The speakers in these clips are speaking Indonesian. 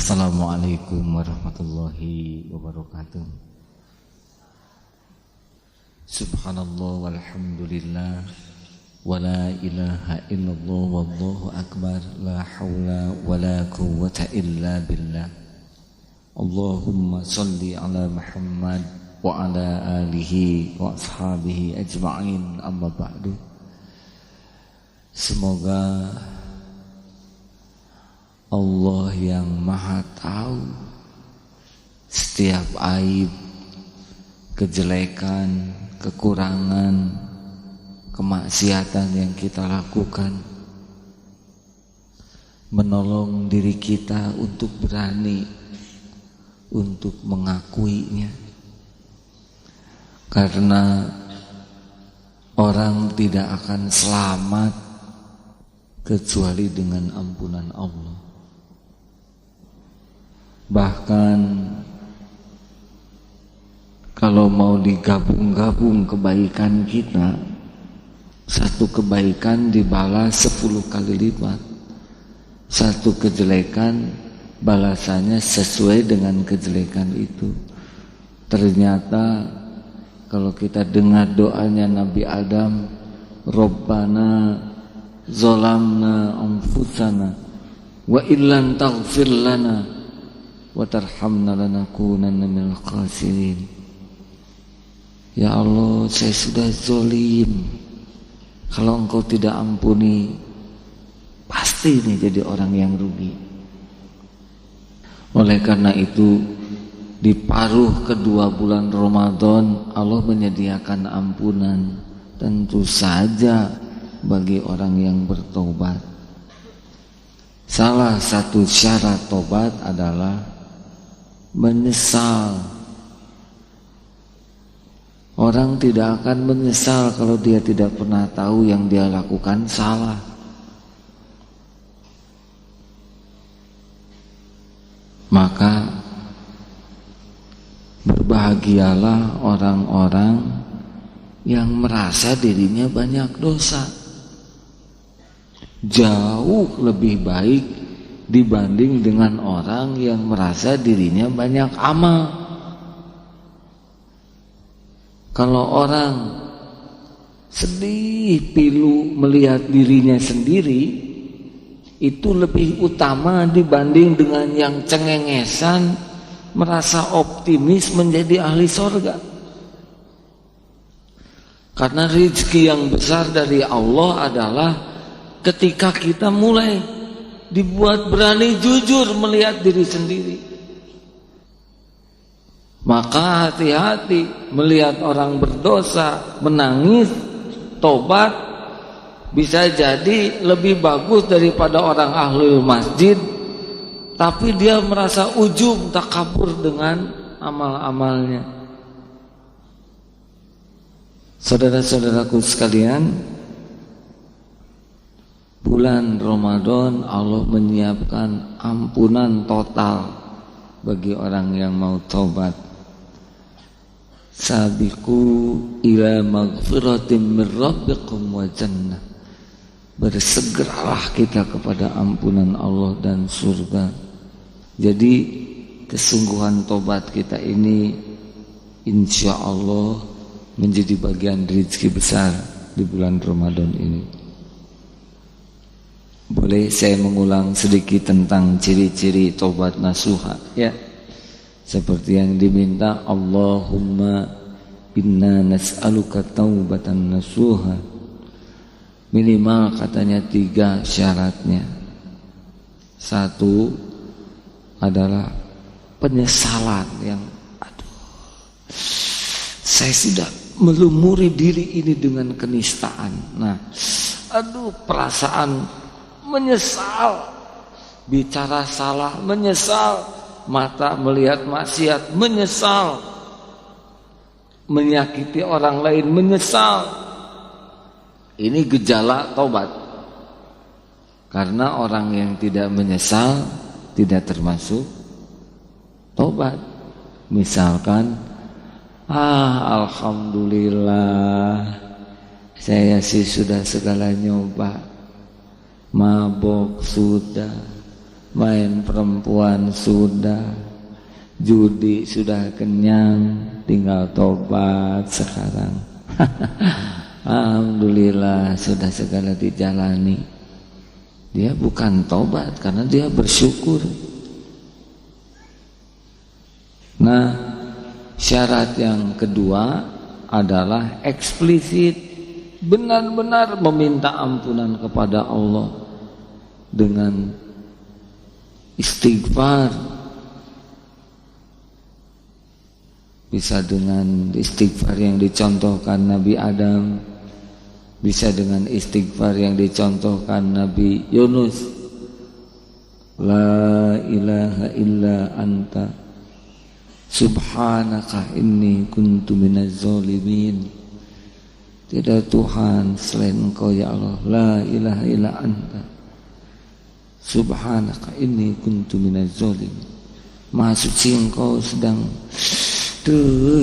Assalamualaikum warahmatullahi wabarakatuh. Subhanallah walhamdulillah wa la ilaha illallah wallahu akbar, la hawla wa la quwwata illa billah. Allahumma salli ala Muhammad wa ala alihi wa ashabihi ajma'in, amma ba'du. Semoga Allah yang maha tahu setiap aib, kejelekan, kekurangan, kemaksiatan yang kita lakukan, menolong diri kita untuk berani untuk mengakuinya. Karena orang tidak akan selamat kecuali dengan ampunan Allah. Bahkan kalau mau digabung-gabung kebaikan kita, satu kebaikan dibalas 10 kali lipat. Satu kejelekan balasannya sesuai dengan kejelekan itu. Ternyata kalau kita dengar doanya Nabi Adam, Rabbana zolamna anfusana wa illan taghfir lana wa tarhamna lanakunanna minal khasirin. Ya Allah, saya sudah zolim. Kalau Engkau tidak ampuni, pasti ini jadi orang yang rugi. Oleh karena itu, di paruh kedua bulan Ramadan Allah menyediakan ampunan, tentu saja bagi orang yang bertobat. Salah satu syarat tobat adalah menyesal. Orang tidak akan menyesal kalau dia tidak pernah tahu yang dia lakukan salah. Maka berbahagialah orang-orang yang merasa dirinya banyak dosa. Jauh lebih baik dibanding dengan orang yang merasa dirinya banyak amal. Kalau orang sedih pilu melihat dirinya sendiri, itu lebih utama dibanding dengan yang cengengesan merasa optimis menjadi ahli sorga. Karena rezeki yang besar dari Allah adalah ketika kita mulai dibuat berani jujur melihat diri sendiri. Maka hati-hati melihat orang berdosa, menangis, tobat, bisa jadi lebih bagus daripada orang ahlul masjid, tapi dia merasa ujub, takabur dengan amal-amalnya. Saudara-saudaraku sekalian, bulan Ramadan Allah menyiapkan ampunan total bagi orang yang mau taubat. Sabiqu ila maghfiratin min rabbikum wa jannah. Bersegeralah kita kepada ampunan Allah dan surga. Jadi kesungguhan tobat kita ini insya Allah menjadi bagian rezeki besar di bulan Ramadan ini. Boleh saya mengulang sedikit tentang ciri-ciri tobat nasuha, ya? Seperti yang diminta, Allahumma inna nas'aluka taubatan nasuha. Minimal katanya 3 syaratnya. 1 adalah penyesalan yang saya sudah melumuri diri ini dengan kenistaan. Nah, perasaan menyesal, bicara salah menyesal, mata melihat maksiat menyesal, menyakiti orang lain menyesal. Ini gejala tobat. Karena orang yang tidak menyesal tidak termasuk tobat. Misalkan, alhamdulillah saya sih sudah segala nyoba, mabok sudah, main perempuan sudah, judi sudah kenyang, tinggal tobat sekarang. Alhamdulillah sudah segala dijalani. Dia bukan tobat karena dia bersyukur. Nah, syarat yang kedua adalah eksplisit, benar-benar meminta ampunan kepada Allah dengan istighfar. Bisa dengan istighfar yang dicontohkan Nabi Adam, bisa dengan istighfar yang dicontohkan Nabi Yunus. La ilaha illa anta subhanaka inni kuntu minaz zalimin. Tidak Tuhan selain Engkau ya Allah. La ilaha illa anta subhanaka inni kuntu minaz zalimin. Maha suci Engkau sedang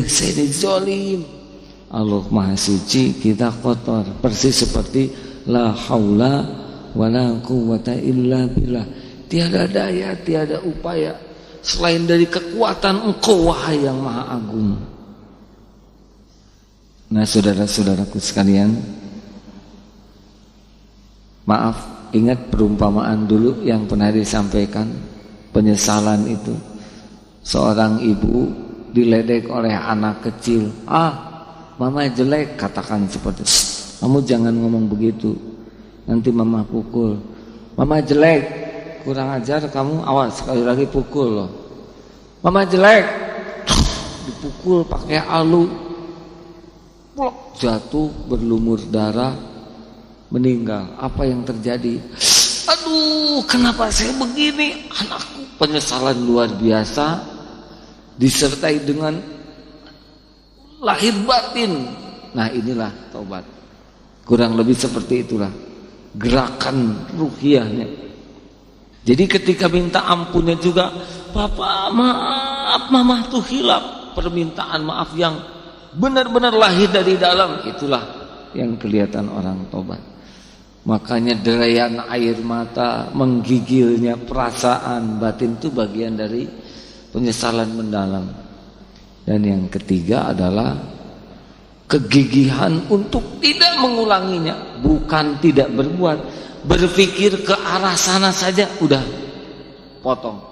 saya ini zalim. Allah Maha Suci, kita kotor. Persis seperti la haula wala quwwata illa billah. Tiada daya, tiada upaya selain dari kekuatan Engkau wahai yang Maha Agung. Nah, saudara-saudaraku sekalian, maaf, ingat perumpamaan dulu yang pernah disampaikan, penyesalan itu. Seorang ibu diledek oleh anak kecil. Mama jelek, katakan seperti itu. Kamu jangan ngomong begitu, nanti mama pukul. Mama jelek, kurang ajar kamu, awas sekali lagi pukul loh. Mama jelek, dipukul pakai alu, plok, jatuh berlumur darah, meninggal. Apa yang terjadi? Aduh, kenapa saya begini? Anakku, penyesalan luar biasa disertai dengan lahir batin. Nah, inilah taubat. Kurang lebih seperti itulah gerakan ruhiyahnya. Jadi ketika minta ampunnya juga, Papa maaf, Mama tuh hilaf. Permintaan maaf yang benar-benar lahir dari dalam, itulah yang kelihatan orang taubat. Makanya derayan air mata, menggigilnya perasaan batin itu bagian dari penyesalan mendalam. Dan yang ketiga adalah kegigihan untuk tidak mengulanginya. Bukan tidak berbuat, berpikir ke arah sana saja udah potong.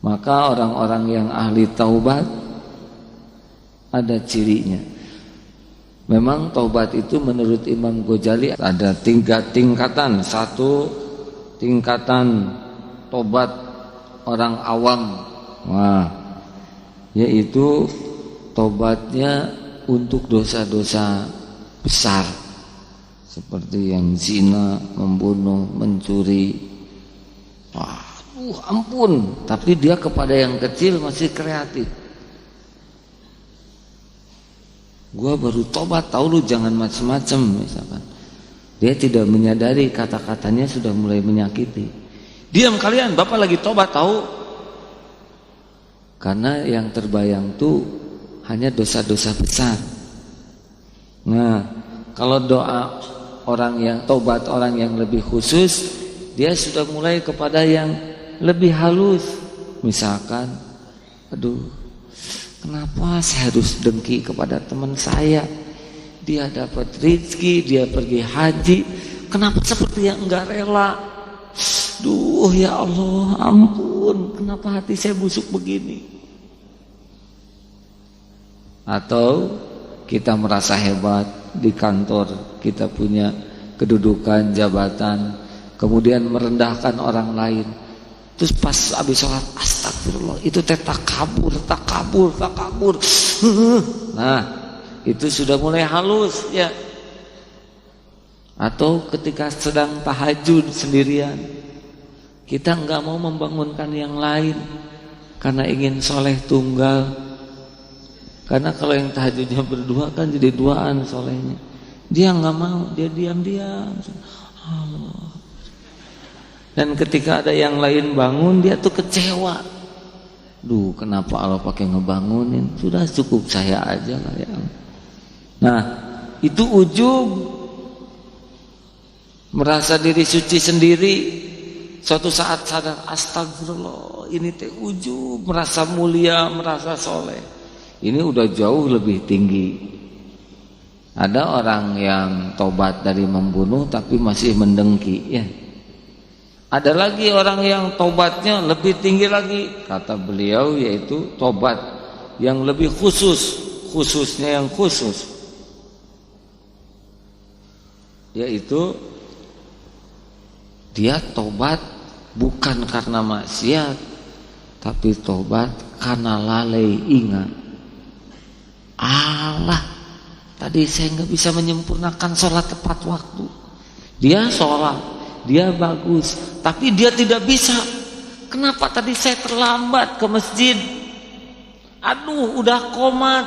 Maka orang-orang yang ahli taubat ada cirinya. Memang taubat itu menurut Imam Ghazali ada tingkatan. Satu, tingkatan taubat orang awam, yaitu tobatnya untuk dosa-dosa besar seperti yang zina, membunuh, mencuri. Ampun, tapi dia kepada yang kecil masih kreatif. Gua baru tobat, tahu lu jangan macem-macem misalkan. Dia tidak menyadari kata-katanya sudah mulai menyakiti. Diam kalian, Bapak lagi tobat tahu. Karena yang terbayang tuh hanya dosa-dosa besar. Nah, kalau doa orang yang tobat, orang yang lebih khusus, dia sudah mulai kepada yang lebih halus. Misalkan, aduh, kenapa saya harus dengki kepada teman saya? Dia dapat rezeki, dia pergi haji, kenapa seperti yang enggak rela? Duh ya Allah, ampun, kenapa hati saya busuk begini? Atau kita merasa hebat di kantor, kita punya kedudukan, jabatan, kemudian merendahkan orang lain. Terus pas habis sholat, astagfirullah, itu takabur. Nah, itu sudah mulai halus ya. Atau ketika sedang tahajud sendirian, kita enggak mau membangunkan yang lain karena ingin soleh tunggal. Karena kalau yang tahajudnya berdua kan jadi duaan solehnya. Dia enggak mau, dia diam-diam. Allah. Dan ketika ada yang lain bangun, dia tuh kecewa. Duh, kenapa Allah pakai ngebangunin? Sudah cukup saya aja lah ya. Nah, itu ujub, merasa diri suci sendiri, suatu saat sadar, astagfirullah, ini teh ujub, merasa mulia, merasa soleh. Ini udah jauh lebih tinggi. Ada orang yang tobat dari membunuh tapi masih mendengki, ya. Ada lagi orang yang tobatnya lebih tinggi lagi, kata beliau, yaitu tobat yang lebih khusus, khususnya yang khusus, yaitu dia tobat bukan karena maksiat, tapi tobat karena lalai ingat. Allah, tadi saya nggak bisa menyempurnakan sholat tepat waktu. Dia sholat, dia bagus, tapi dia tidak bisa. Kenapa tadi saya terlambat ke masjid? Aduh, udah komat,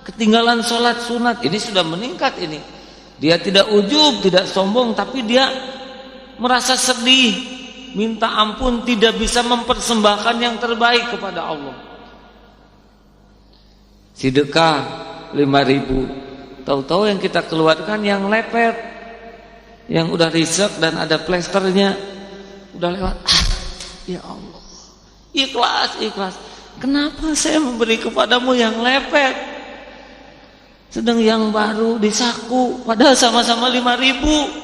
ketinggalan sholat sunat. Ini sudah meningkat ini. Dia tidak ujub, tidak sombong, tapi dia merasa sedih, minta ampun, tidak bisa mempersembahkan yang terbaik kepada Allah. Sedekah 5.000, tahu-tahu yang kita keluarkan yang lepet, yang udah risek dan ada plesternya, udah lewat. Ya Allah, ikhlas. Kenapa saya memberi kepadamu yang lepet, sedang yang baru di saku, padahal sama-sama 5.000.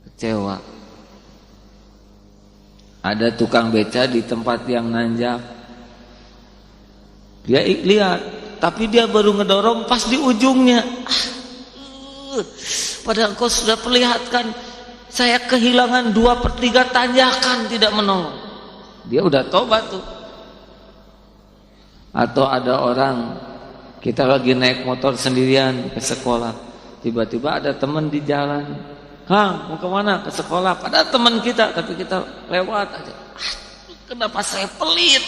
Kecewa. Ada tukang beca di tempat yang nanjak. Dia lihat, tapi dia baru ngedorong pas di ujungnya. Padahal kau sudah perlihatkan saya kehilangan 2/3 tanjakan, tidak menolong. Dia udah tobat tuh. Atau ada orang, kita lagi naik motor sendirian ke sekolah, tiba-tiba ada teman di jalan. Kang, mau kemana? Ke sekolah. Padahal teman kita, tapi kita lewat aja. Kenapa saya pelit?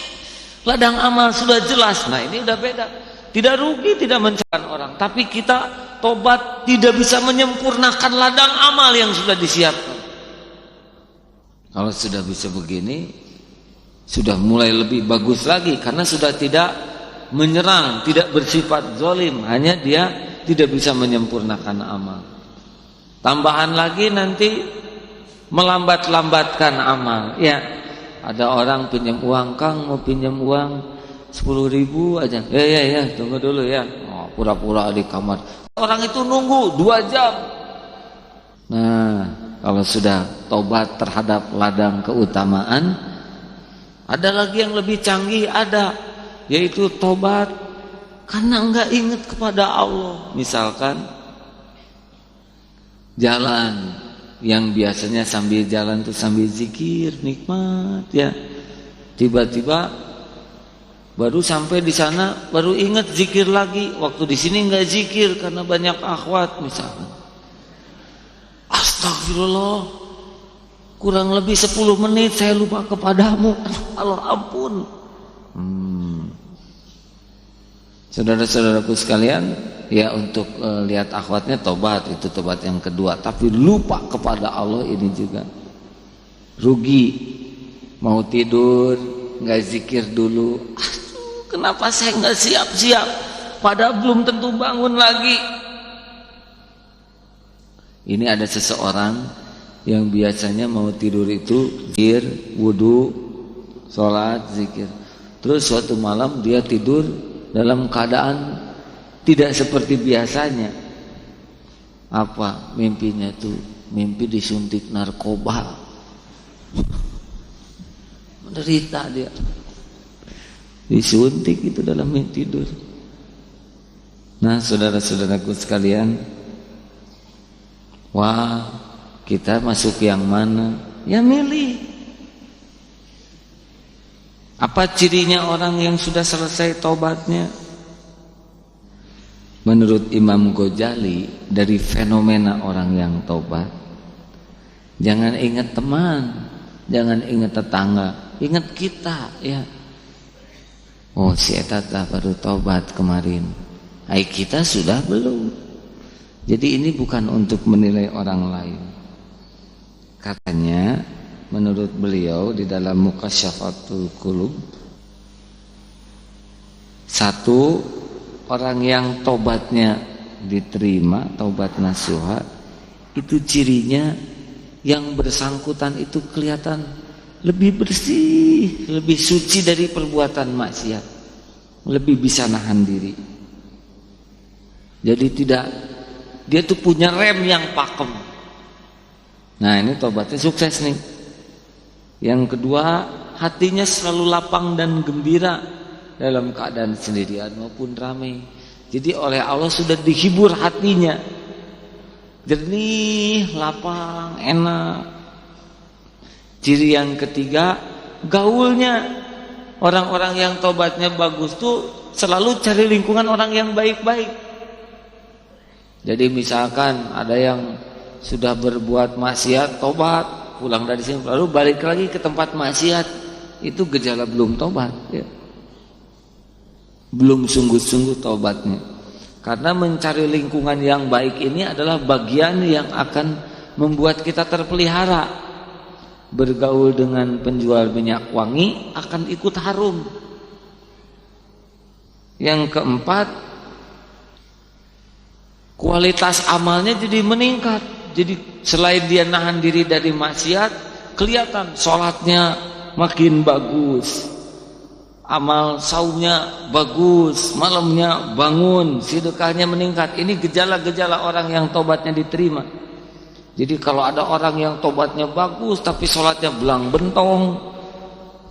Ladang amal sudah jelas. Nah, ini udah beda. Tidak rugi, tidak mencari orang, tapi kita tobat tidak bisa menyempurnakan ladang amal yang sudah disiapkan. Kalau sudah bisa begini, sudah mulai lebih bagus lagi, karena sudah tidak menyerang, tidak bersifat zalim, hanya dia tidak bisa menyempurnakan amal. Tambahan lagi nanti melambat-lambatkan amal. Ya, ada orang pinjam uang, Kang mau pinjam uang 10.000 aja. Ya, tunggu dulu ya. Oh, pura-pura di kamar. Orang itu nunggu 2 jam. Nah, kalau sudah tobat terhadap ladang keutamaan, ada lagi yang lebih canggih, ada, yaitu tobat karena enggak ingat kepada Allah. Misalkan jalan yang biasanya sambil jalan tuh sambil zikir, nikmat ya. Tiba-tiba baru sampai di sana baru ingat zikir lagi. Waktu di sini enggak zikir karena banyak akhwat misalkan. Astagfirullah, kurang lebih 10 menit saya lupa kepadamu. Allah ampun. Saudara-saudaraku sekalian, ya untuk lihat akhwatnya tobat, itu tobat yang kedua. Tapi lupa kepada Allah ini juga rugi. Mau tidur nggak zikir dulu. Aduh, kenapa saya nggak siap-siap? Padahal belum tentu bangun lagi. Ini ada seseorang yang biasanya mau tidur itu zikir, wudu, sholat, zikir. Terus suatu malam dia tidur dalam keadaan tidak seperti biasanya. Apa mimpinya tuh? Mimpi disuntik narkoba. Menderita dia. Disuntik itu dalam mimpi tidur. Nah, saudara-saudaraku sekalian, wah, kita masuk yang mana? Ya milih. Apa cirinya orang yang sudah selesai tobatnya? Menurut Imam Ghazali, dari fenomena orang yang tobat, jangan ingat teman, jangan ingat tetangga, ingat kita ya. Oh, si eta baru tobat kemarin. Hai, kita sudah belum. Jadi ini bukan untuk menilai orang lain. Katanya, menurut beliau di dalam Mukasyafatul Qulub, satu, orang yang tobatnya diterima, tobat nasuha, itu cirinya yang bersangkutan itu kelihatan lebih bersih, lebih suci dari perbuatan maksiat, lebih bisa nahan diri. Jadi dia tuh punya rem yang pakem. Nah, ini tobatnya sukses nih. Yang kedua, hatinya selalu lapang dan gembira dalam keadaan sendirian maupun ramai. Jadi oleh Allah sudah dihibur hatinya, jernih, lapang, enak. Ciri yang ketiga, gaulnya. Orang-orang yang tobatnya bagus tuh selalu cari lingkungan orang yang baik-baik. Jadi misalkan ada yang sudah berbuat maksiat, tobat, pulang dari sini lalu balik lagi ke tempat maksiat, itu gejala belum tobat ya. Belum sungguh-sungguh tobatnya. Karena mencari lingkungan yang baik ini adalah bagian yang akan membuat kita terpelihara. Bergaul dengan penjual minyak wangi akan ikut harum. Yang keempat, kualitas amalnya jadi meningkat. Jadi selain dia nahan diri dari maksiat, kelihatan sholatnya makin bagus, amal saumnya bagus, malamnya bangun, sedekahnya meningkat. Ini gejala-gejala orang yang tobatnya diterima. Jadi kalau ada orang yang tobatnya bagus tapi sholatnya belang bentong,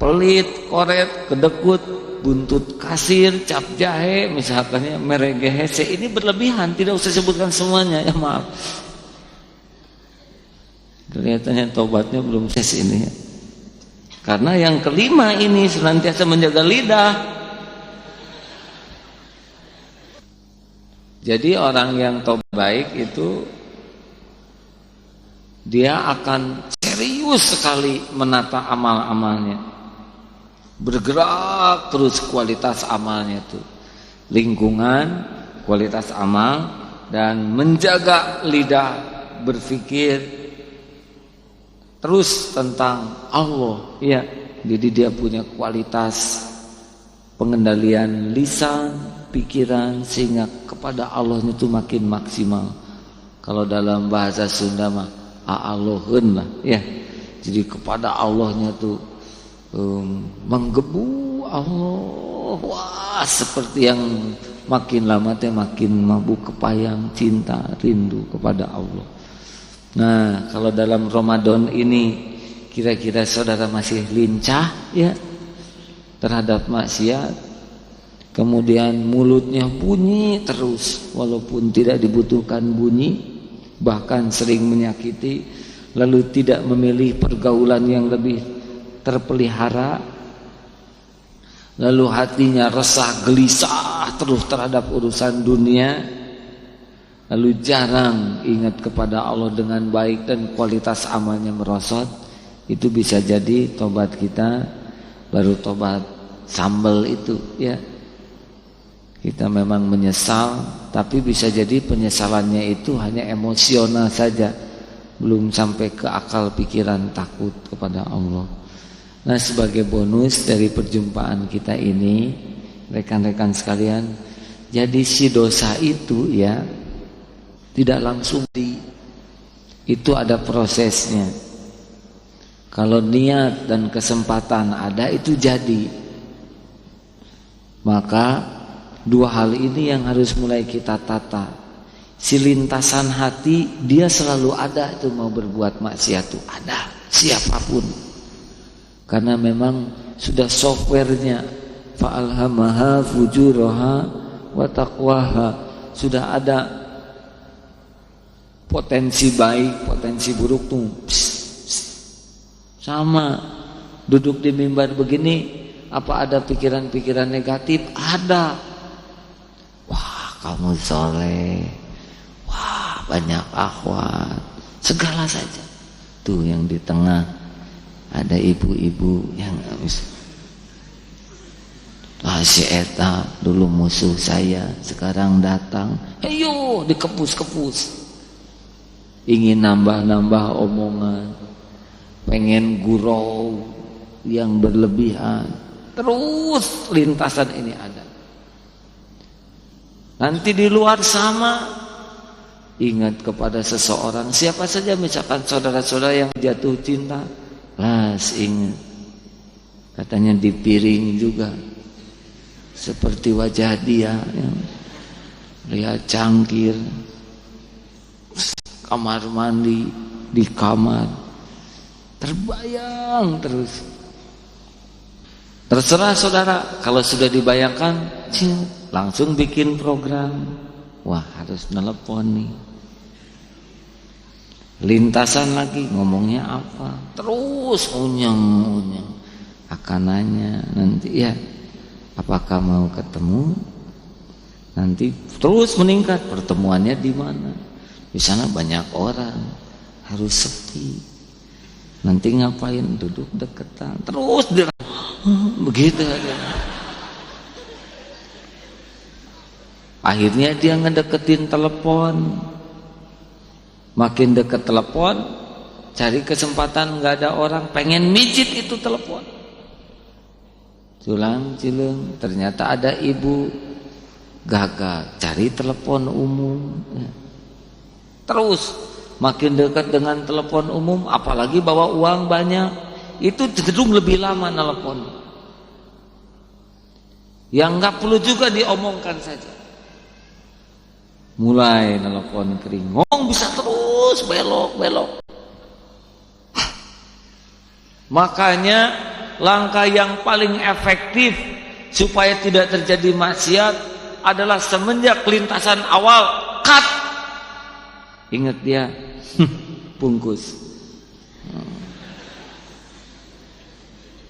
pelit, koret, kedekut, buntut kasir, cap jahe, misalkannya merege hese, ini berlebihan. Tidak usah sebutkan semuanya, ya maaf. Kelihatannya tobatnya belum sukses ini ya. Karena yang kelima ini senantiasa menjaga lidah. Jadi orang yang tobat baik itu dia akan serius sekali menata amal-amalnya, bergerak terus kualitas amalnya itu, lingkungan, kualitas amal, dan menjaga lidah, berpikir terus tentang Allah ya. Jadi dia punya kualitas pengendalian lisan, pikiran, sehingga kepada Allahnya itu makin maksimal. Kalau dalam bahasa Sunda mah a'aloheun lah ya. Jadi kepada Allahnya tuh menggebu Allah, wah seperti yang makin lama teh makin mabuk kepayang cinta rindu kepada Allah. Nah, kalau dalam Ramadan ini kira-kira saudara masih lincah ya terhadap maksiat, kemudian mulutnya bunyi terus walaupun tidak dibutuhkan bunyi, bahkan sering menyakiti, lalu tidak memilih pergaulan yang lebih terpelihara, lalu hatinya resah gelisah terus terhadap urusan dunia, lalu jarang ingat kepada Allah dengan baik dan kualitas amalnya merosot, itu bisa jadi tobat kita baru tobat sambal itu ya. Kita memang menyesal, tapi bisa jadi penyesalannya itu hanya emosional saja, belum sampai ke akal pikiran takut kepada Allah. Nah, sebagai bonus dari perjumpaan kita ini, rekan-rekan sekalian, jadi si dosa itu ya tidak langsung itu ada prosesnya. Kalau niat dan kesempatan ada, itu jadi. Maka dua hal ini yang harus mulai kita tata. Si lintasan hati dia selalu ada itu mau berbuat maksiat itu ada, siapapun. Karena memang sudah softwarenya fa'alhamaha fujuraha wa taqwaha. Sudah ada potensi baik, potensi buruk tuh. Sama duduk di mimbar begini, apa ada pikiran-pikiran negatif? Ada. Wah, kamu soleh, wah banyak akhwat, segala saja. Tuh yang di tengah ada ibu-ibu yang si eta dulu musuh saya, sekarang datang, ayo dikepus-kepus, ingin nambah-nambah omongan, pengen gurau yang berlebihan. Terus lintasan ini ada. Nanti di luar sama, ingat kepada seseorang, siapa saja, misalkan saudara-saudara yang jatuh cinta, las ingat, katanya di piring juga, seperti wajah dia yang lihat cangkir, kamar mandi, di kamar, terbayang terus. Terserah saudara, kalau sudah dibayangkan, langsung bikin program. Wah, harus nelpon nih. Lintasan lagi, ngomongnya apa? Terus unyeng-unyeng. Akan nanya nanti, ya, apakah mau ketemu? Nanti terus meningkat, pertemuannya di mana? Di sana banyak orang, harus sepi. Nanti ngapain? Duduk deketan. Terus begitu aja. Akhirnya dia ngedeketin telepon. Makin deket telepon, cari kesempatan nggak ada orang, pengen mijit itu telepon. Culang cileng, ternyata ada ibu, gagal, cari telepon umum. Terus makin dekat dengan telepon umum, apalagi bawa uang banyak, itu cenderung lebih lama telepon. Yang nggak perlu juga diomongkan saja. Mulai telepon kering, ngomong bisa terus belok. Makanya langkah yang paling efektif supaya tidak terjadi maksiat adalah semenjak lintasan awal, cut. Ingat dia, bungkus.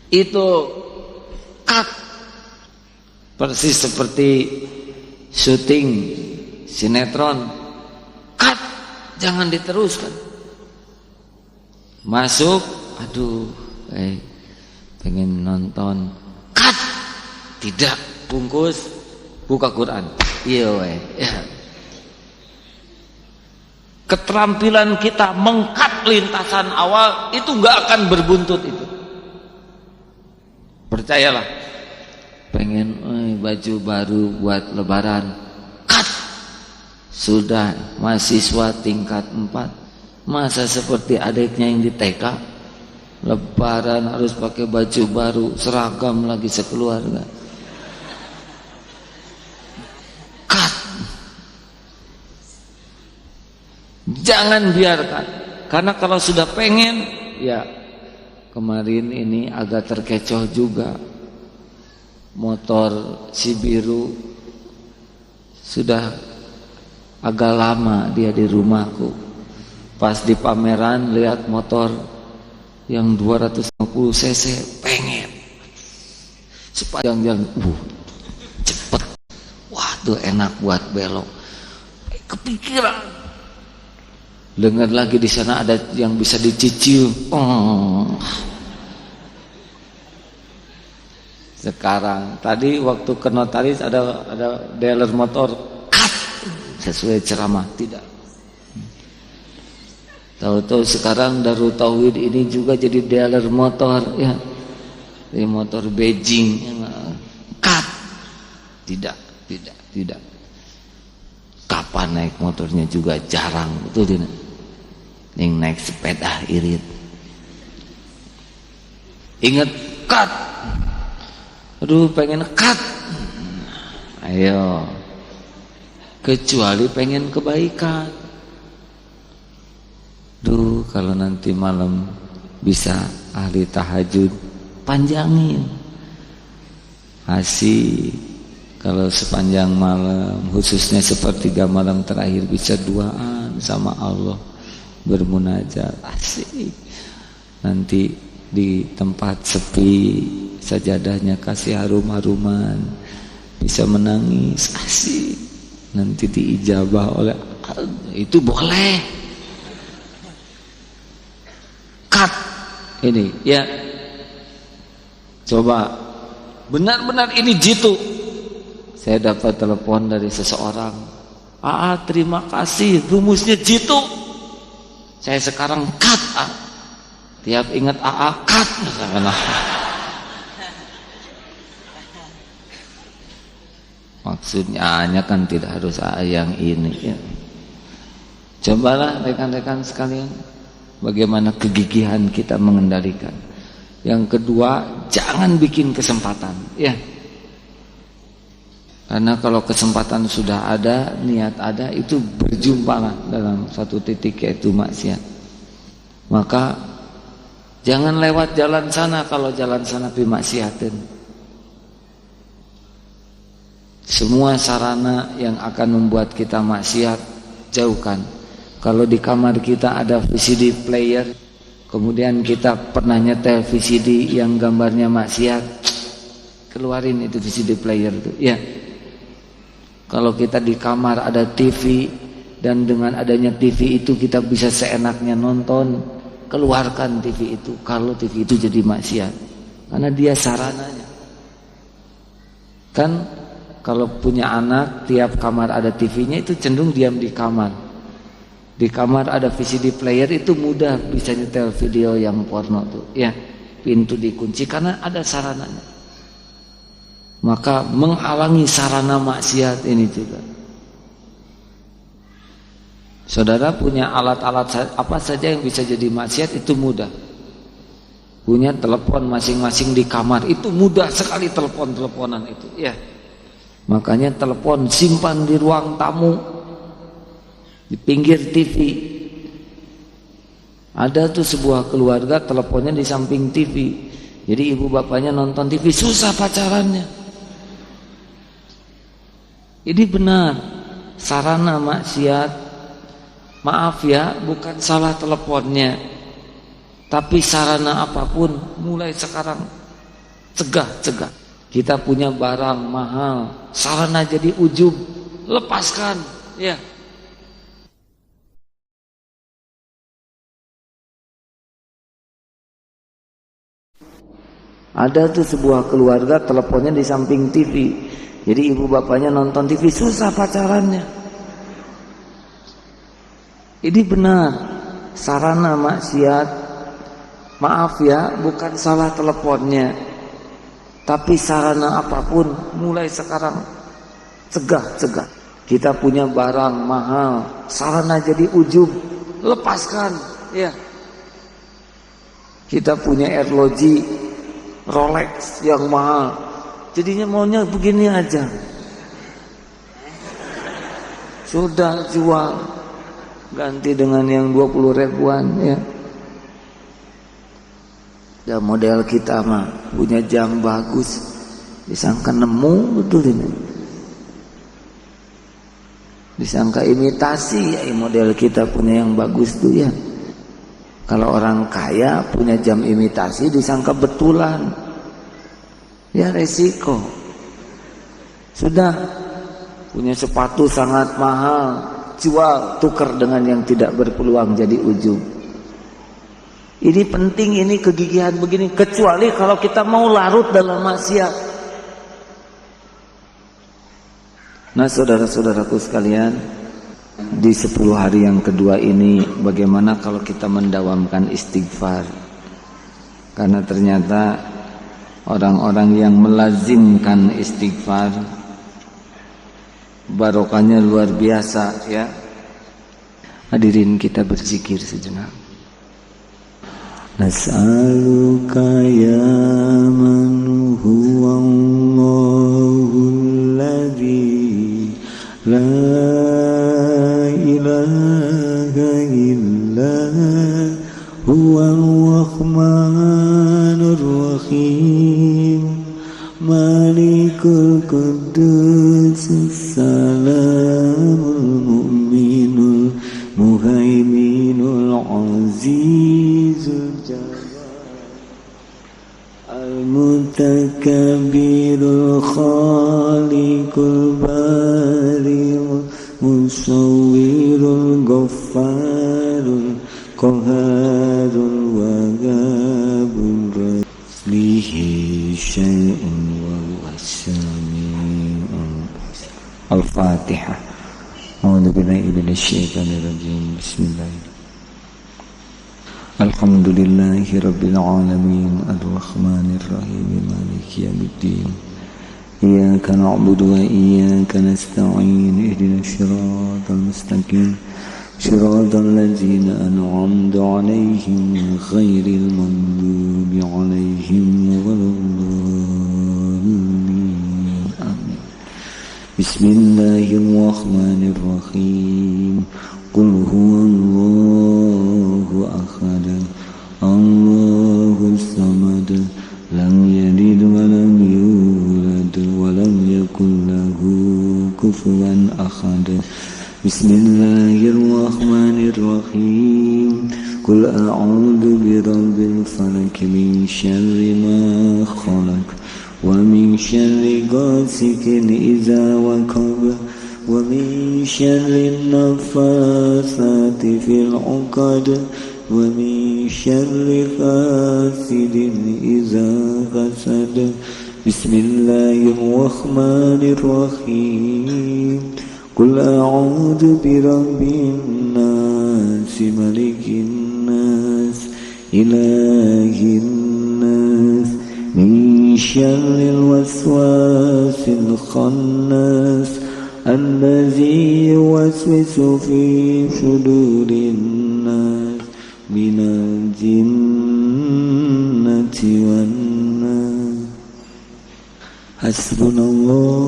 Itu cut. Persis seperti syuting sinetron, cut, jangan diteruskan. Masuk, aduh, pengen nonton, cut, tidak, bungkus, buka Quran. Iya, ya. Keterampilan kita mengkat lintasan awal itu nggak akan berbuntut itu. Percayalah. Pengen baju baru buat lebaran, cut. Sudah mahasiswa tingkat 4, masa seperti adiknya yang di TK, lebaran harus pakai baju baru, seragam lagi sekeluarga. Cut. Jangan biarkan, karena kalau sudah pengen, ya kemarin ini agak terkecoh juga. Motor si biru sudah agak lama dia di rumahku. Pas di pameran lihat motor yang 250 cc, pengen. Sepanjang jalan, cepet. Waduh, enak buat belok. Kepikiran. Dengar lagi di sana ada yang bisa dicicil. Sekarang, tadi waktu ke notaris ada dealer motor, sesuai ceramah, tidak. Tahu-tahu sekarang Darul Tauhid ini juga jadi dealer motor, ya, ini motor Beijing, cut, tidak. Kapan naik motornya juga jarang, betul tidak? Yang naik sepeda irit. Ingat, cut. Aduh, pengen cut. Ayo. Kecuali pengen kebaikan. Duh, kalau nanti malam bisa ahli tahajud, panjangin. Asik. Kalau sepanjang malam, khususnya sepertiga malam terakhir, bisa duaan sama Allah, bermunajat. Asik. Nanti di tempat sepi, sajadahnya kasih harum-haruman, bisa menangis. Asik. Nanti diijabah oleh, itu boleh. Cut. Ini ya, coba benar-benar ini jitu. Saya dapat telepon dari seseorang, terima kasih, rumusnya jitu. Saya sekarang cut. Tiap ingat cut. Maksudnya kan tidak harus yang ini, ya. Cobalah rekan-rekan sekalian, bagaimana kegigihan kita mengendalikan. Yang kedua, jangan bikin kesempatan, ya. Karena kalau kesempatan sudah ada, niat ada, itu berjumpalah dalam satu titik, yaitu maksiat. Maka jangan lewat jalan sana kalau jalan sana bimaksiatin. Semua sarana yang akan membuat kita maksiat, jauhkan. Kalau di kamar kita ada VCD player, kemudian kita pernah nyetel VCD yang gambarnya maksiat, keluarin itu VCD player itu, ya. Kalau kita di kamar ada TV dan dengan adanya TV itu kita bisa seenaknya nonton, keluarkan TV itu. Kalau TV itu jadi maksiat, karena dia sarananya. Kan kalau punya anak, tiap kamar ada TV-nya, itu cenderung diam di kamar. Di kamar ada VCD player, itu mudah bisa nyetel video yang porno tuh, ya. Pintu dikunci karena ada sarananya. Maka menghalangi sarana maksiat ini juga. Saudara punya alat-alat apa saja yang bisa jadi maksiat, itu mudah. Punya telepon masing-masing di kamar, itu mudah sekali telepon-teleponan itu, ya. Makanya telepon simpan di ruang tamu, di pinggir TV. Ada tuh sebuah keluarga teleponnya di samping TV. Jadi ibu bapaknya nonton TV, susah pacarannya. Ini benar sarana maksiat. Maaf ya, bukan salah teleponnya, tapi sarana apapun mulai sekarang cegah. Kita punya barang mahal, sarana jadi ujub, lepaskan, ya. Ada tuh sebuah keluarga teleponnya di samping TV. Jadi ibu bapaknya nonton TV, susah pacarannya. Ini benar sarana maksiat. Maaf ya, bukan salah teleponnya, tapi sarana apapun mulai sekarang cegah. Kita punya barang mahal, sarana jadi ujub, lepaskan, ya. Kita punya arloji Rolex yang mahal, jadinya maunya begini aja. Sudah jual, ganti dengan yang 20 ribuan, ya. Dan model kita mah punya jam bagus, disangka nemu betul ini. Disangka imitasi, ya model kita punya yang bagus tuh, ya. Kalau orang kaya punya jam imitasi disangka betulan, ya resiko. Sudah punya sepatu sangat mahal, jual, tukar dengan yang tidak berpeluang, jadi ujub. Ini penting, ini kegigihan begini. Kecuali kalau kita mau larut dalam maksiat. Nah saudara-saudaraku sekalian, di 10 hari yang kedua ini bagaimana kalau kita mendawamkan istighfar? Karena ternyata orang-orang yang melazimkan istighfar barokahnya luar biasa, ya. Hadirin, kita berzikir sejenak. Nas'aluka ya man huwa Allahul ladzi la ilaha illa huwal rahmanur rahim malikul quddus salamul mu'minul muhaiminul azizul al-mutakabbirul khaliqul bari'ul musawwirul ghaffarul qaharul wahhabul lihi syai'un wa wasami'un. Al-Fatihah. A'udzu billahi minasyaitonir rajim. Bismillahirrahmanirrahim. Alhamdulillahi rabbil alamin arrahmanir rahim maliki yaumiddin. Iyyaka na'budu wa iyyaka nasta'in ihdinas siratal mustaqim صراط الذين أنعمت عليهم غير المغضوب عليهم ولا الضالين آمين. بسم الله الرحمن الرحيم. قل هو الله أحد الله الصمد لم يلد ولم يولد ولم يكن له كفوا أحد. بسم الله الرحمن الرحيم. قل أعوذ برب الفلق من شر ما خلق ومن شر غاسق إذا وقب ومن شر النفاثات في العقد ومن شر حاسد إذا حسد. بسم الله الرحمن الرحيم. قل أعوذ برب الناس ملك الناس إله الناس من شر الوسواس الخناس الذي يوسوس في صدور الناس من الجنة والناس. حسبنا الله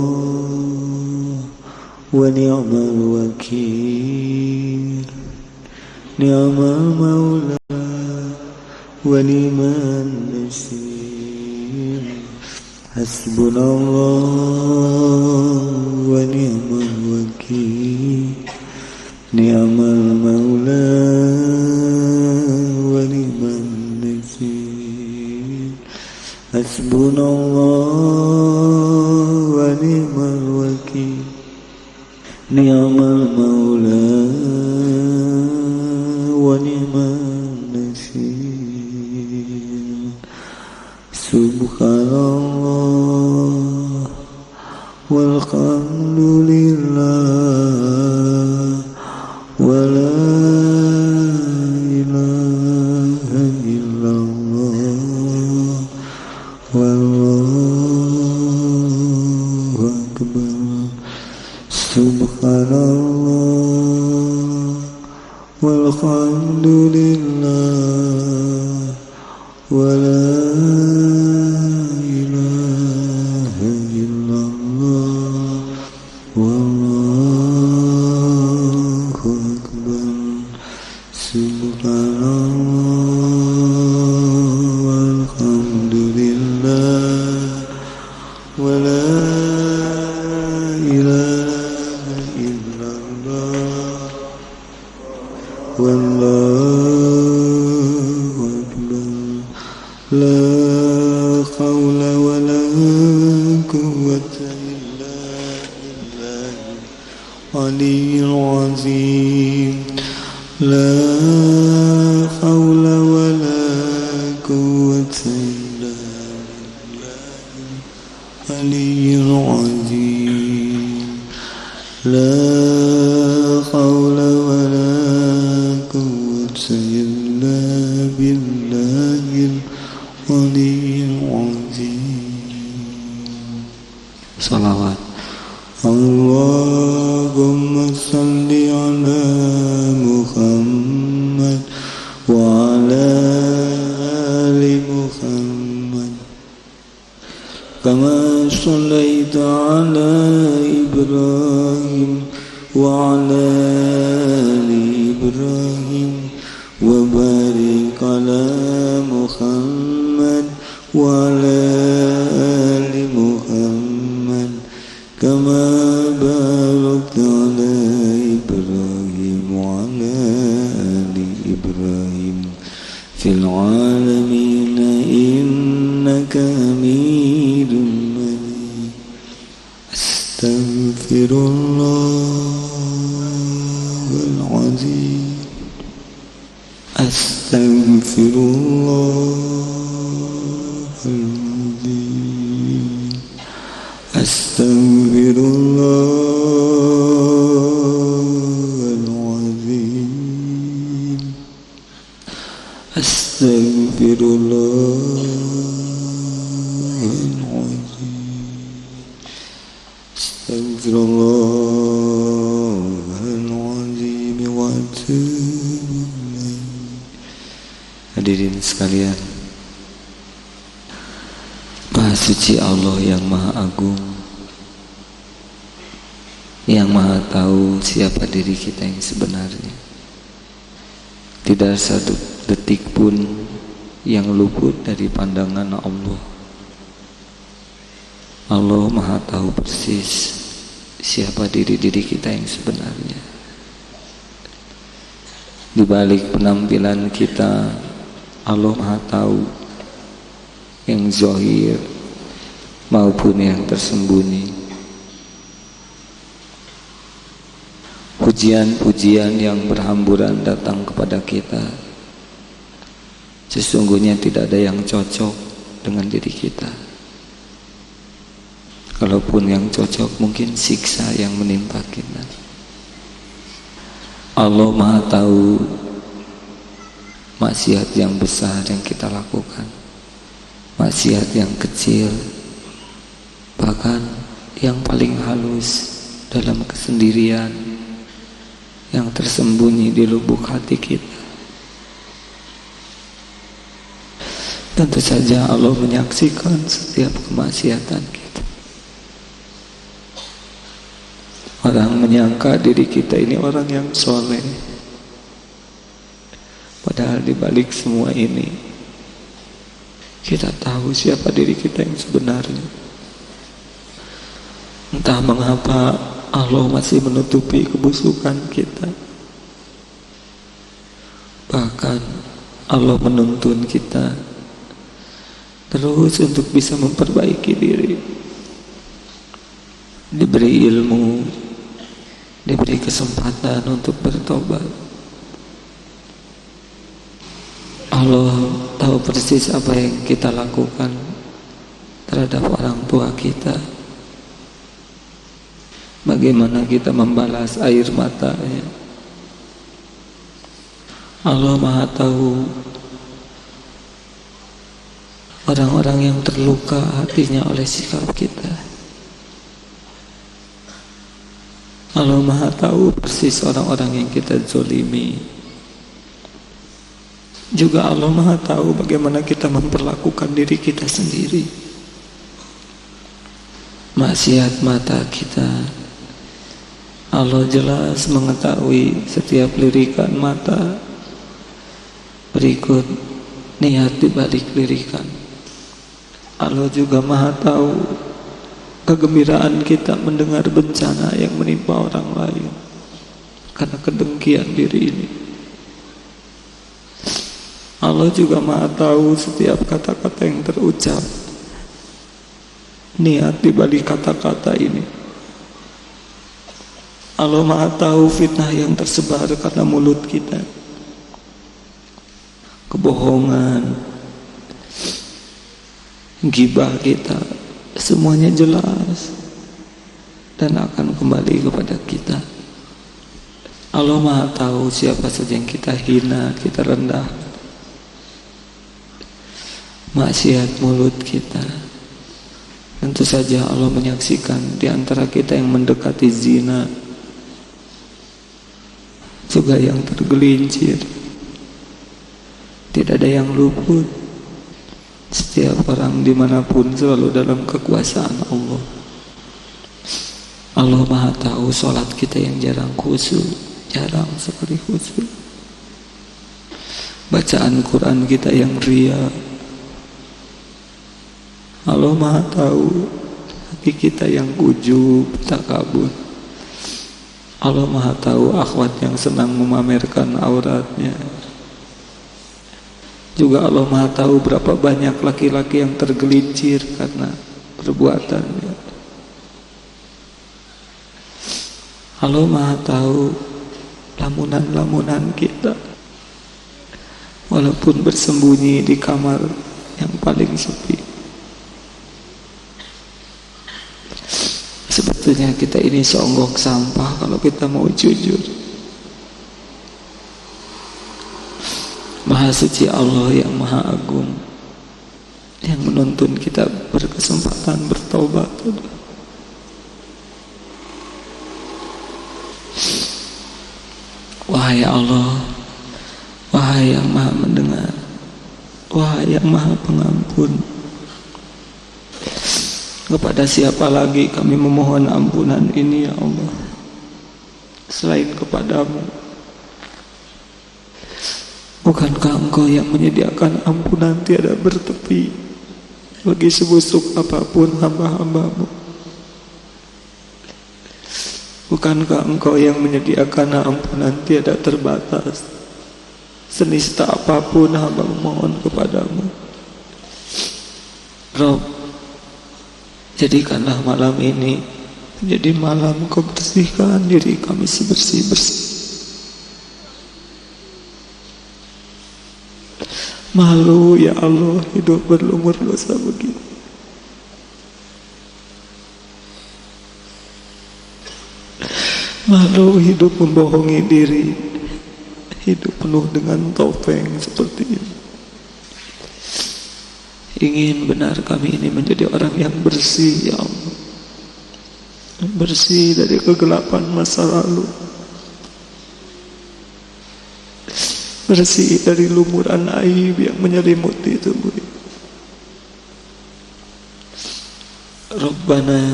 ونعم الوكيل. نعم المولى ونعم النصير. حسبنا الله ونعم الوكيل. نعم المولى ونعم النصير. حسبنا الله ونعم الوكيل. نعم المولى ونعم النصير. سبحان الله والحمد لله ولا إله إلا الله والله أكبر. سبحان الله والحمد لله ولا إله إلا الله والله أكبر. سبحان الله والحمد لله ولا والله أكبر. لا حول ولا قوة إلا بالله العلي العظيم. لا حول ولا قوة إلا بالله العلي العظيم. لا حول ولا قوة إلا بالله العلي العظيم. صلوات. اللهم صل على محمد وعلى آل محمد كما صليت على إبراهيم وعلى آل إبراهيم وبارك على محمد وعلى آل محمد كما باركت على إبراهيم وعلى آل إبراهيم في العالمين إنك حميد مجيد. أستغفر الله العظيم. أستغفر الله العظيم. أستغفر الله العظيم. أستغفر الله العظيم. أستغفر الله العظيم وأتوب suci Allah yang Maha Agung, yang Maha tahu siapa diri kita yang sebenarnya. Tidak satu detik pun yang luput dari pandangan Allah. Allah Maha tahu persis siapa diri-diri kita yang sebenarnya. Di balik penampilan kita, Allah Maha tahu yang zahir maupun yang tersembunyi. Pujian-pujian yang berhamburan datang kepada kita, sesungguhnya tidak ada yang cocok dengan diri kita. Kalaupun yang cocok, mungkin siksa yang menimpa kita. Allah Maha tahu maksiat yang besar yang kita lakukan, maksiat yang kecil, bahkan yang paling halus dalam kesendirian, yang tersembunyi di lubuk hati kita. Tentu saja Allah menyaksikan setiap kemaksiatan kita. Orang menyangka diri kita ini orang yang soleh, padahal di balik semua ini kita tahu siapa diri kita yang sebenarnya. Entah mengapa Allah masih menutupi kebusukan kita. Bahkan Allah menuntun kita terus untuk bisa memperbaiki diri. Diberi ilmu, diberi kesempatan untuk bertobat. Allah tahu persis apa yang kita lakukan terhadap orang tua kita. Bagaimana kita membalas air matanya. Allah Maha tahu orang-orang yang terluka hatinya oleh sikap kita. Allah Maha tahu persis orang-orang yang kita zolimi. Juga Allah Maha tahu bagaimana kita memperlakukan diri kita sendiri. Maksiat mata kita, Allah jelas mengetahui setiap lirikan mata. Berikut niat di balik lirikan. Allah juga Maha tahu kegembiraan kita mendengar bencana yang menimpa orang lain karena kedengkian diri ini. Allah juga Maha tahu setiap kata-kata yang terucap, niat di balik kata-kata ini. Allah Maha tahu fitnah yang tersebar karena mulut kita, kebohongan, ghibah kita, semuanya jelas dan akan kembali kepada kita. Allah Maha tahu siapa saja yang kita hina, kita rendah. Maksiat mulut kita, tentu saja Allah menyaksikan. Di antara kita yang mendekati zina, juga yang tergelincir. Tidak ada yang luput. Setiap orang dimanapun selalu dalam kekuasaan Allah. Allah Maha tahu sholat kita yang jarang khusyuk, jarang sekali khusyuk. Bacaan Quran kita yang riya. Allah Maha tahu hati kita yang ujub, takabur. Allah Maha tahu akhwat yang senang memamerkan auratnya. Juga Allah Maha tahu berapa banyak laki-laki yang tergelincir karena perbuatannya. Allah Maha tahu lamunan-lamunan kita, walaupun bersembunyi di kamar yang paling sepi. Sebetulnya kita ini seonggok sampah kalau kita mau jujur. Maha suci Allah yang Maha Agung, yang menuntun kita berkesempatan bertobat. Wahai Allah, wahai yang Maha mendengar, wahai yang Maha pengampun, Kepada siapa lagi kami memohon ampunan ini ya Allah selain kepadamu? Bukankah Engkau yang menyediakan ampunan tiada bertepi bagi sebusuk apapun hamba-hambamu? Bukankah Engkau yang menyediakan ampunan tiada terbatas senista apapun hamba memohon kepadamu? Rob, jadikanlah malam ini menjadi malam Kau bersihkan diri kami sebersih-bersih. Malu ya Allah hidup berlumur dosa begini. Malu hidup membohongi diri, hidup penuh dengan topeng seperti ini. Ingin benar kami ini menjadi orang yang bersih ya Allah, bersih dari kegelapan masa lalu, bersih dari lumuran aib yang menyelimuti tubuh ini. Rabbana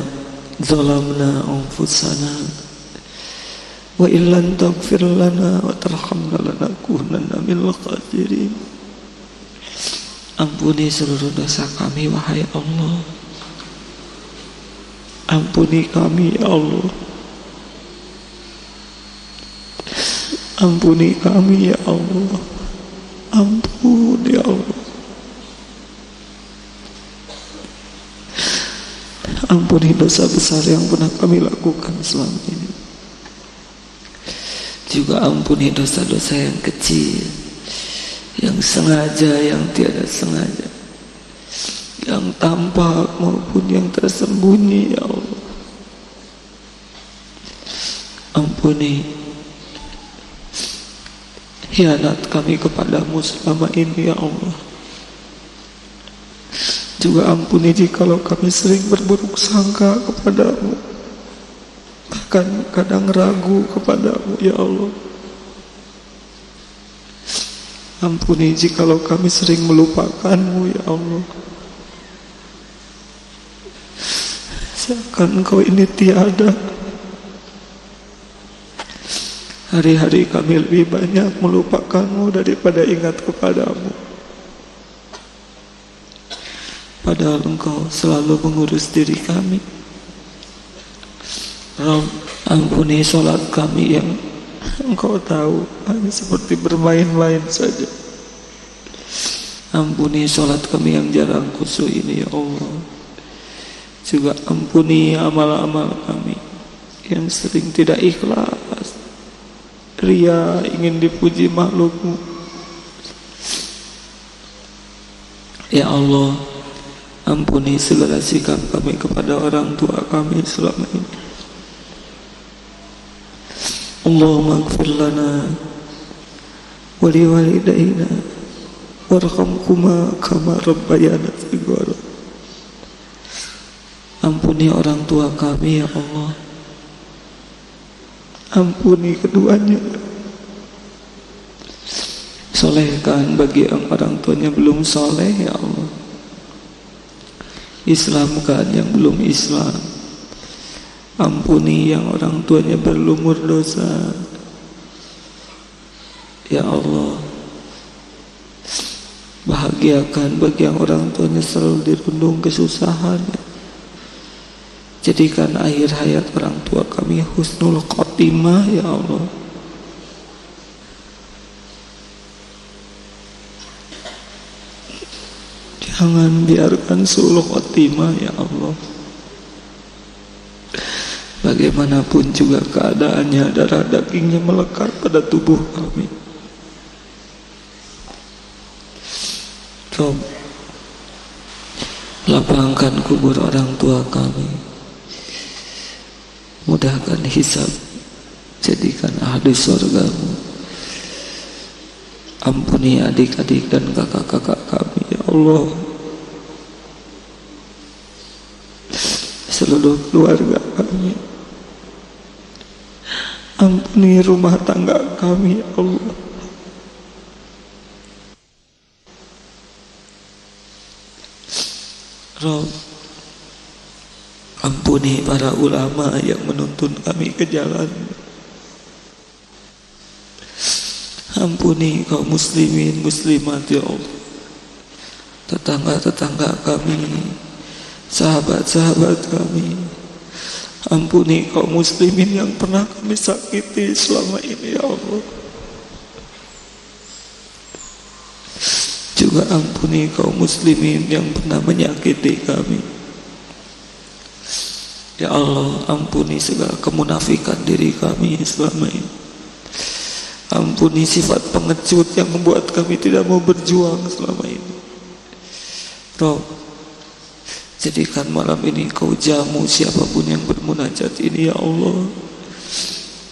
zalamna anfusana wa illan taghfir lana wa tarhamna lanakunanna minal khasirin. Ampuni seluruh dosa kami wahai Allah. Ampuni kami ya Allah. Ampuni kami ya Allah. Ampuni ya Allah. Ampuni dosa besar yang pernah kami lakukan selama ini. Juga ampuni dosa-dosa yang kecil, yang sengaja, yang tiada sengaja, yang tampak maupun yang tersembunyi ya Allah. Ampuni khianat kami kepadamu selama ini ya Allah. Juga ampuni jikalau kami sering berburuk sangka kepadamu, bahkan kadang ragu kepadamu ya Allah. Ampuni jikalau kami sering melupakanmu ya Allah, seakan Engkau ini tiada. Hari-hari kami lebih banyak melupakanmu daripada ingat kepadamu, padahal Engkau selalu mengurus diri kami. Rabb, ampuni sholat kami yang Engkau tahu hanya seperti bermain-main saja. Ampuni sholat kami yang jarang khusyuk ini ya Allah. Juga ampuni amal-amal kami yang sering tidak ikhlas, ria, ingin dipuji makhlukmu. Ya Allah, ampuni segala sikap kami kepada orang tua kami selama ini. Allahumma ighfir lana wa liwalidayna warhamhuma kama rabbayana shighara. Ampuni orang tua kami ya Allah. Ampuni keduanya. Solehkan bagi yang orang tuanya belum soleh ya Allah. Islamkan yang belum Islam. Ampuni yang orang tuanya berlumur dosa ya Allah. Bahagiakan bagi yang orang tuanya selalu dirundung kesusahan. Jadikan akhir hayat orang tua kami husnul khotimah ya Allah. Jangan biarkan su'ul khotimah ya Allah. Bagaimanapun juga keadaannya, darah dagingnya melekat pada tubuh kami. Rob, lapangkan kubur orang tua kami, mudahkan hisab, jadikan ahli surgamu. Ampuni adik-adik dan kakak-kakak kami ya Allah. Seluruh keluarga kami. Ampuni rumah tangga kami ya Allah. Rob, Ampuni para ulama yang menuntun kami ke jalan. Ampuni kaum muslimin muslimat ya Allah, tetangga-tetangga kami, sahabat-sahabat kami. Ampuni kaum muslimin yang pernah kami sakiti selama ini ya Allah. Juga ampuni kaum muslimin yang pernah menyakiti kami. Ya Allah, ampuni segala kemunafikan diri kami selama ini. Ampuni sifat pengecut yang membuat kami tidak mau berjuang selama ini. Rob, jadikan malam ini Kau jamu siapapun yang bermunajat ini ya Allah.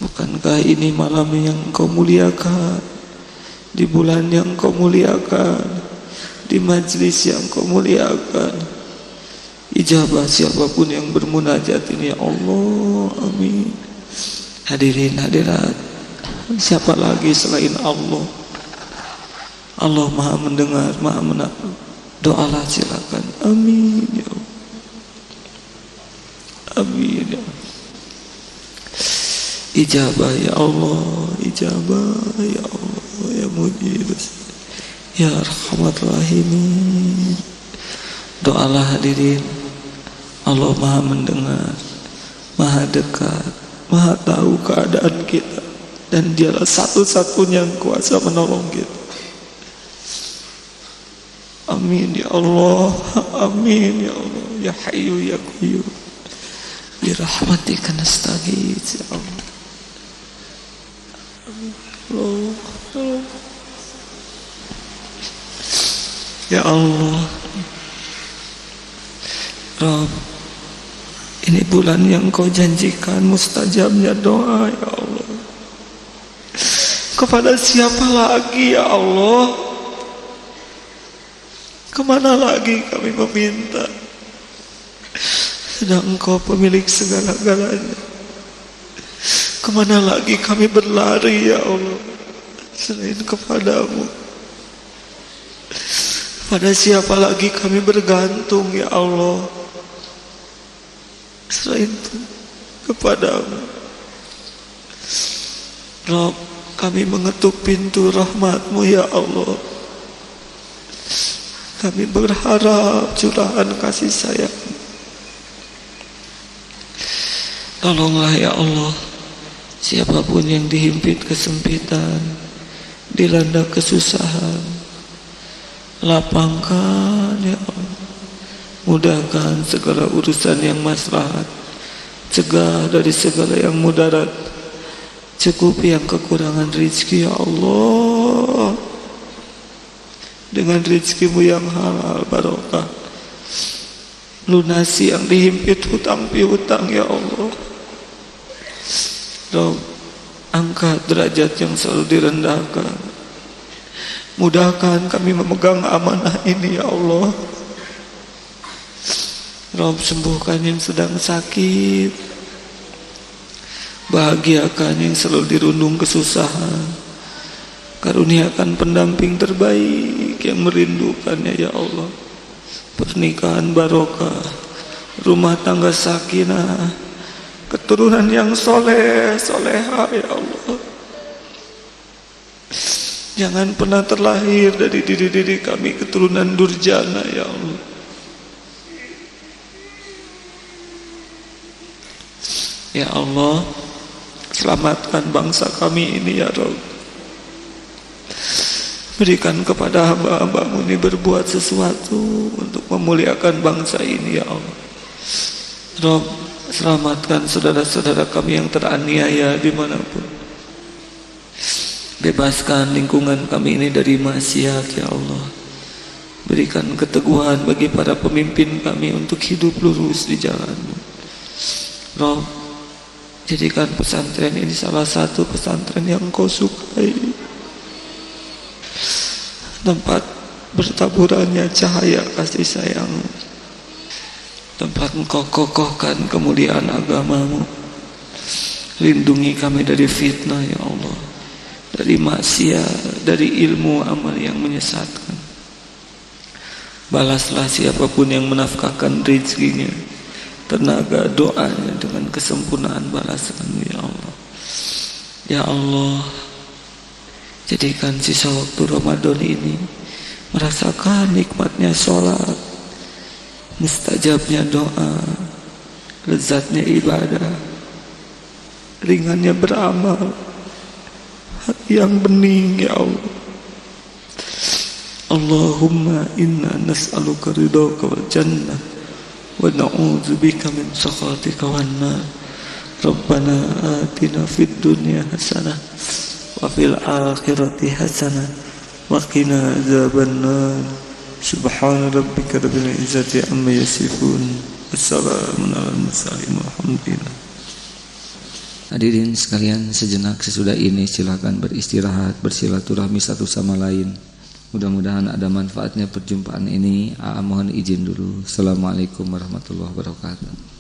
Bukankah ini malam yang Kau muliakan, di bulan yang Kau muliakan, di majlis yang Kau muliakan. Ijabah siapapun yang bermunajat ini ya Allah. Amin. Hadirin hadirat, siapa lagi selain Allah? Allah Maha mendengar, Maha mendengar. Doalah silakan. Amin ya Allah. Amin ya Allah. Ijabah ya Allah, ijabah ya Allah, ya Mujib, ya Arhamar Rahimin. Doalah hadirin. Allah Maha mendengar, Maha dekat, Maha tahu keadaan kita, dan Dialah satu-satunya yang kuasa menolong kita. Amin ya Allah. Amin ya Allah. Ya Hayyu ya Qayyum, bi rahmatika nastaghits ya Allah. Amin Allah. Ya Allah, Rabb, ini bulan yang Kau janjikan mustajabnya doa ya Allah. Kepada siapa lagi ya Allah? Kemana lagi kami meminta? Sedang Engkau pemilik segala-galanya. Kemana lagi kami berlari ya Allah selain kepadamu? Pada siapa lagi kami bergantung ya Allah selain kepadamu? Rabb, kami mengetuk pintu rahmat-Mu ya Allah. Kami berharap curahan kasih sayang. Tolonglah ya Allah, siapapun yang dihimpit kesempitan, dilanda kesusahan, lapangkan ya Allah. Mudahkan segala urusan yang maslahat, cegah dari segala yang mudarat, cukupi yang kekurangan rezeki ya Allah dengan rezeki-Mu yang halal barokah. Lunasi yang dihimpit hutang piutang ya Allah. Rabb, angkat derajat yang selalu direndahkan. Mudahkan kami memegang amanah ini ya Allah. Rabb, sembuhkan yang sedang sakit, bahagiakan yang selalu dirundung kesusahan, karuniakan pendamping terbaik yang merindukannya ya Allah. Pernikahan barokah, rumah tangga sakinah, keturunan yang soleh, soleha ya Allah. Jangan pernah terlahir dari diri-diri kami keturunan durjana ya Allah. Ya Allah, selamatkan bangsa kami ini ya Rabb. Berikan kepada hamba-hamba-Mu ini berbuat sesuatu untuk memuliakan bangsa ini ya Allah. Rabb, selamatkan saudara-saudara kami yang teraniaya dimanapun. Bebaskan lingkungan kami ini dari maksiat ya Allah. Berikan keteguhan bagi para pemimpin kami untuk hidup lurus di jalan-Mu. Rabb, jadikan pesantren ini salah satu pesantren yang Kau sukai, tempat bertaburannya cahaya kasih sayang, tempat Engkau kokohkan kemuliaan agama-Mu. Lindungi kami dari fitnah ya Allah, dari maksiat, dari ilmu amal yang menyesatkan. Balaslah siapapun yang menafkahkan rezekinya tenaga doanya dengan kesempurnaan balasan-Mu ya Allah. Ya Allah, jadikan sisa waktu Ramadan ini merasakan nikmatnya sholat, mustajabnya doa, lezatnya ibadah, ringannya beramal, hati yang bening ya Allah. Allahumma inna nas'aluka ridhaka wal jannah wa na'udzubika min sakhatika wan nar. Rabbana atina fid dunya hasanah wa fil akhirati hasanah wa qina adzabannar. Subhana rabbika rabbil izzati amma yasifun. Wassalamun alal mursalin walhamdulillah. Hadirin sekalian, sejenak sesudah ini silakan beristirahat, bersilaturahmi satu sama lain. Mudah-mudahan ada manfaatnya perjumpaan ini. Mohon izin dulu. Assalamualaikum warahmatullahi wabarakatuh.